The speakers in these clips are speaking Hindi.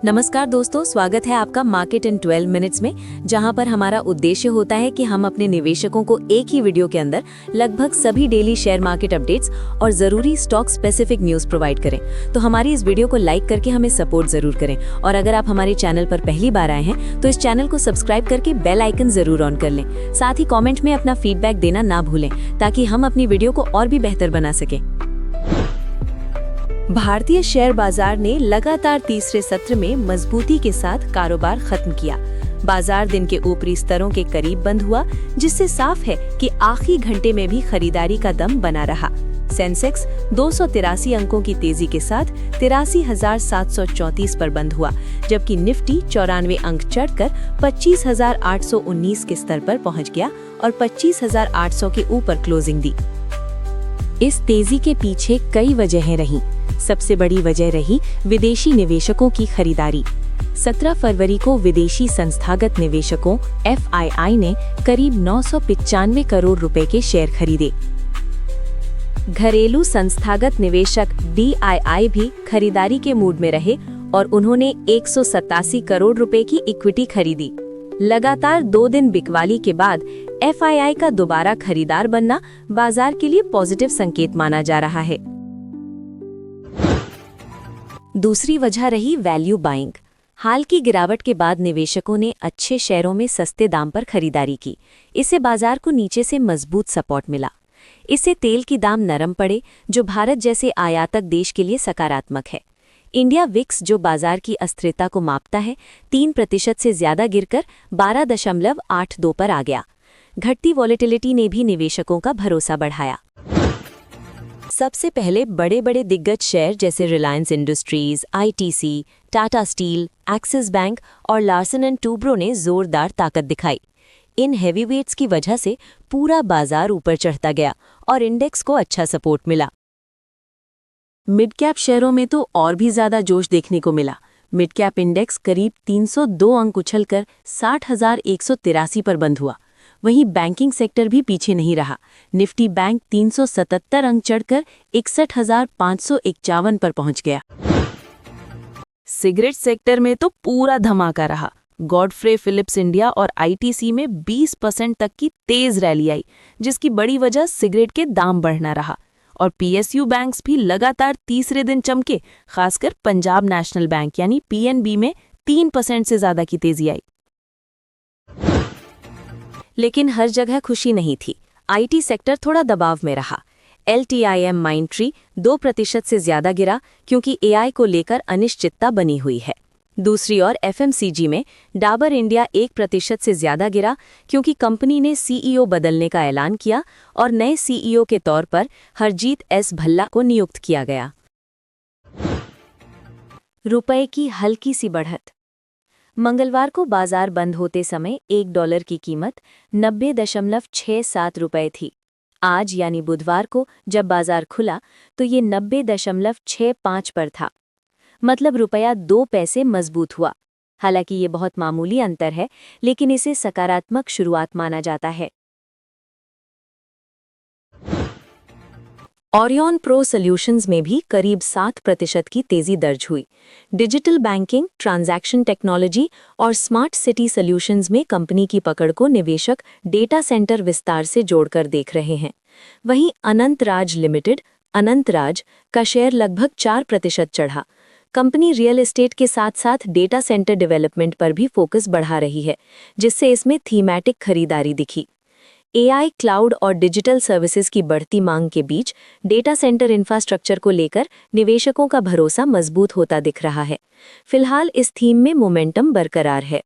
नमस्कार दोस्तों, स्वागत है आपका मार्केट इन 12 मिनट्स में, जहां पर हमारा उद्देश्य होता है कि हम अपने निवेशकों को एक ही वीडियो के अंदर लगभग सभी डेली शेयर मार्केट अपडेट्स और जरूरी स्टॉक स्पेसिफिक न्यूज प्रोवाइड करें। तो हमारी इस वीडियो को लाइक करके हमें सपोर्ट जरूर करें, और अगर आप हमारे चैनल पर पहली बार आए हैं तो इस चैनल को सब्सक्राइब करके बेल आइकन जरूर ऑन कर लें। साथ ही कॉमेंट में अपना फीडबैक देना ना भूलें, ताकि हम अपनी वीडियो को और भी बेहतर बना सकें। भारतीय शेयर बाजार ने लगातार तीसरे सत्र में मजबूती के साथ कारोबार खत्म किया। बाजार दिन के ऊपरी स्तरों के करीब बंद हुआ, जिससे साफ है कि आखिरी घंटे में भी खरीदारी का दम बना रहा। सेंसेक्स 283 अंकों की तेजी के साथ 83,734 पर बंद हुआ, जबकि निफ्टी 94 अंक चढ़कर 25,819 के स्तर पर पहुंच गया और 25,800 के ऊपर क्लोजिंग दी। इस तेजी के पीछे कई वजहें रहीं। सबसे बड़ी वजह रही विदेशी निवेशकों की खरीदारी। 17 फरवरी को विदेशी संस्थागत निवेशकों FII ने करीब 995 करोड़ रुपए के शेयर खरीदे। घरेलू संस्थागत निवेशक DII भी खरीदारी के मूड में रहे और उन्होंने 187 करोड़ रुपए की इक्विटी खरीदी। लगातार 2 दिन बिकवाली के बाद FII का दोबारा खरीदार बनना बाजार के लिए पॉजिटिव संकेत माना जा रहा है। दूसरी वजह रही वैल्यू बाइंग। हाल की गिरावट के बाद निवेशकों ने अच्छे शेयरों में सस्ते दाम पर खरीदारी की। इससे बाजार को नीचे से मजबूत सपोर्ट मिला। इससे तेल की दाम नरम पड़े, जो भारत जैसे आयातक देश के लिए सकारात्मक है। इंडिया विक्स, जो बाजार की अस्थिरता को मापता है, 3% से ज्यादा गिरकर 12.82 पर आ गया। घटती वॉलेटिलिटी ने भी निवेशकों का भरोसा बढ़ाया। सबसे पहले बड़े बड़े दिग्गज शेयर जैसे Reliance industries, ITC, Tata steel, axis bank और लार्सन एंड टूब्रो ने जोरदार ताकत दिखाई। इन हैवीवेट्स की वजह से पूरा बाजार ऊपर चढ़ता गया और इंडेक्स को अच्छा सपोर्ट मिला। मिड कैप शेयरों में तो और भी ज्यादा जोश देखने को मिला। मिड कैप इंडेक्स करीब 302 अंक उछलकर 60,183 पर बंद हुआ। वहीं बैंकिंग सेक्टर भी पीछे नहीं रहा। निफ्टी बैंक 377 अंक चढ़कर 61,551 पर पहुंच गया। सिगरेट सेक्टर में तो पूरा धमाका रहा। गॉडफ्रे फिलिप्स इंडिया और ITC में 20% तक की तेज रैली आई, जिसकी बड़ी वजह सिगरेट के दाम बढ़ना रहा। और PSU बैंक्स भी लगातार तीसरे दिन चमके, खासकर पंजाब नेशनल बैंक यानी PNB में 3% से ज्यादा की तेजी आई। लेकिन हर जगह खुशी नहीं थी। IT सेक्टर थोड़ा दबाव में रहा। LTIM माइंडट्री 2% से ज्यादा गिरा, क्योंकि AI को लेकर अनिश्चितता बनी हुई है। दूसरी ओर FMCG में डाबर इंडिया 1% से ज्यादा गिरा, क्योंकि कंपनी ने CEO बदलने का ऐलान किया और नए CEO के तौर पर हरजीत S भल्ला को नियुक्त किया गया। रुपए की हल्की सी बढ़त। मंगलवार को बाजार बंद होते समय $1 की कीमत 90.67 रुपए थी। आज यानी बुधवार को जब बाजार खुला तो ये 90.65 पर था। मतलब रुपया 2 पैसे मजबूत हुआ। हालांकि ये बहुत मामूली अंतर है, लेकिन इसे सकारात्मक शुरुआत माना जाता है। ओरियन प्रो सॉल्यूशंस में भी करीब 7% की तेजी दर्ज हुई। डिजिटल बैंकिंग, ट्रांजैक्शन टेक्नोलॉजी और स्मार्ट सिटी सॉल्यूशंस में कंपनी की पकड़ को निवेशक डेटा सेंटर विस्तार से जोड़कर देख रहे हैं। वहीं अनंतराज लिमिटेड, अनंतराज का शेयर लगभग 4% चढ़ा। कंपनी रियल एस्टेट के साथ साथ डेटा सेंटर डेवलपमेंट पर भी फोकस बढ़ा रही है, जिससे इसमें थीमैटिक खरीदारी दिखी। AI, क्लाउड और डिजिटल सर्विसेज की बढ़ती मांग के बीच डेटा सेंटर इंफ्रास्ट्रक्चर को लेकर निवेशकों का भरोसा मजबूत होता दिख रहा है। फिलहाल इस थीम में मोमेंटम बरकरार है।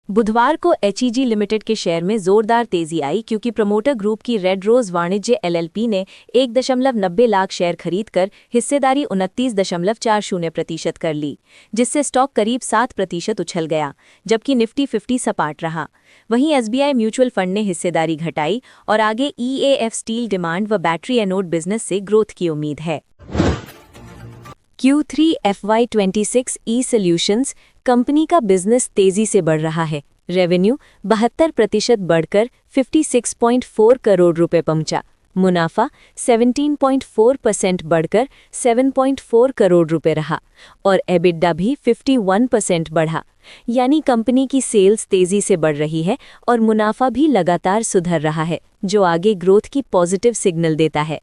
बुधवार को HEG लिमिटेड के शेयर में जोरदार तेजी आई, क्योंकि प्रमोटर ग्रुप की रेड रोज वाणिज्य LLP ने 1.90 लाख शेयर खरीदकर हिस्सेदारी 29.40% कर ली, जिससे स्टॉक करीब 7% उछल गया, जबकि निफ्टी 50 सपाट रहा। वहीं SBI म्यूचुअल फंड ने हिस्सेदारी घटाई और आगे EAF स्टील डिमांड व बैटरी एनोड बिजनेस से ग्रोथ की उम्मीद है। Q3 FY26 E-Solutions कंपनी का बिजनेस तेजी से बढ़ रहा है। रेवेन्यू 72% बढ़कर 56.4 करोड़ रुपए पहुंचा। मुनाफा 17.4% बढ़कर 7.4 करोड़ रुपए रहा और एबिटडा भी 51% बढ़ा, यानी कंपनी की सेल्स तेजी से बढ़ रही है और मुनाफा भी लगातार सुधर रहा है, जो आगे ग्रोथ की पॉजिटिव सिग्नल देता है।